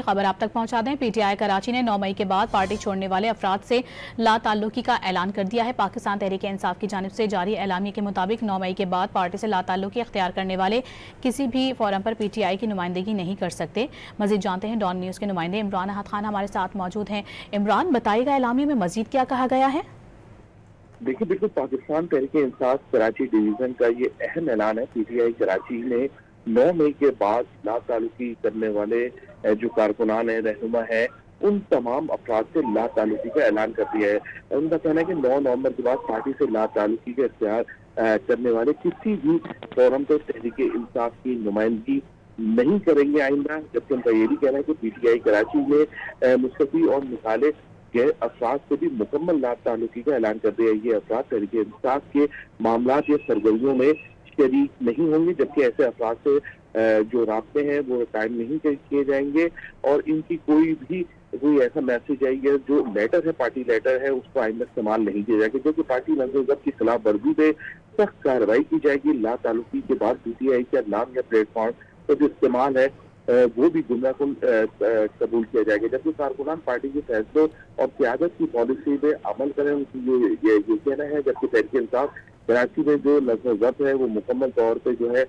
खबर आप तक पहुंचा दें। पीटीआई कराची ने 9 मई के बाद पार्टी छोड़ने वाले अफराद से लाताल्लुकी का ऐलान कर दिया है। पाकिस्तान तहरीक इंसाफ की जानिब से जारी एलामिया के मुताबिक 9 मई के बाद पार्टी से लाताल्लुकी इख्तियार करने वाले किसी भी फोरम पर पीटीआई की नुमाइंदगी नहीं कर सकते। मजीद जानते हैं डॉन न्यूज़ के नुमाइंदे इमरान अहद खान हमारे साथ मौजूद हैं। इमरान, बताइएगा एलामिया में मजीद क्या कहा गया है? देखिए, बिल्कुल पाकिस्तान तहरीक इंसाफ कराची डिवीजन का ये अहम ऐलान है। पीटीआई कराची ने 9 मई के बाद लाताल्लुकी करने वाले जो कारकुनान है, रहनुमा है, उन तमाम अफराद से लाताल्लुकी का ऐलान कर दिया है। उनका कहना है कि 9 नवंबर के बाद पार्टी से लाताल्लुकी का इख्तियार करने वाले किसी भी फोरम पर तहरीक इंसाफ की नुमाइंदगी नहीं करेंगे आइंदा। जबकि उनका ये भी कहना है कि पीटीआई कराची ने मुस्तफी और निकाले गए अफराद से भी मुकम्मल लाताल्लुकी का ऐलान कर दिया। ये अफराद तहरीक इंसाफ के मामला या सरगर्मियों में शरीक नहीं होंगे, जबकि ऐसे अफराद से जो रास्ते हैं वो कायम नहीं किए जाएंगे और इनकी कोई ऐसा मैसेज है या जो लेटर है, पार्टी लेटर है, उसको आइंदा इस्तेमाल नहीं किया जाएगा, क्योंकि पार्टी नज़र की खिलाफ वर्जी पे सख्त कार्रवाई की जाएगी। लाताल्लुकी के बाद पीटीआई का नाम या प्लेटफॉर्म का जो इस्तेमाल है वो भी गुमराहकुन कबूल किया जाएगा। जबकि कारकुनान पार्टी के फैसलों और क़यादत की पॉलिसी पे अमल करें, उनकी ये कहना है। जबकि तहरीक इंसाफ कराची में जो नज़र जब्त है वो मुकम्मल तौर पर जो है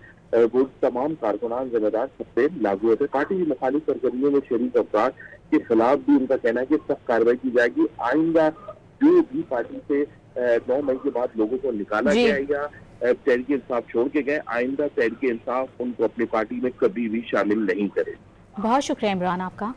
वो तमाम कारकुनान जिम्मेदार सब पे लागू होते हैं। पार्टी की मुखालिफ सरगर्मियों में शरीक अफराद के खिलाफ भी उनका कहना है कि सख्त कार्रवाई की जाएगी। आइंदा जो भी पार्टी से 9 मई के बाद लोगों को निकाला गया या तहरीक इंसाफ छोड़ के गए, आइंदा तहरीक इंसाफ उनको अपनी पार्टी में कभी भी शामिल नहीं करे। बहुत शुक्रिया इमरान आपका।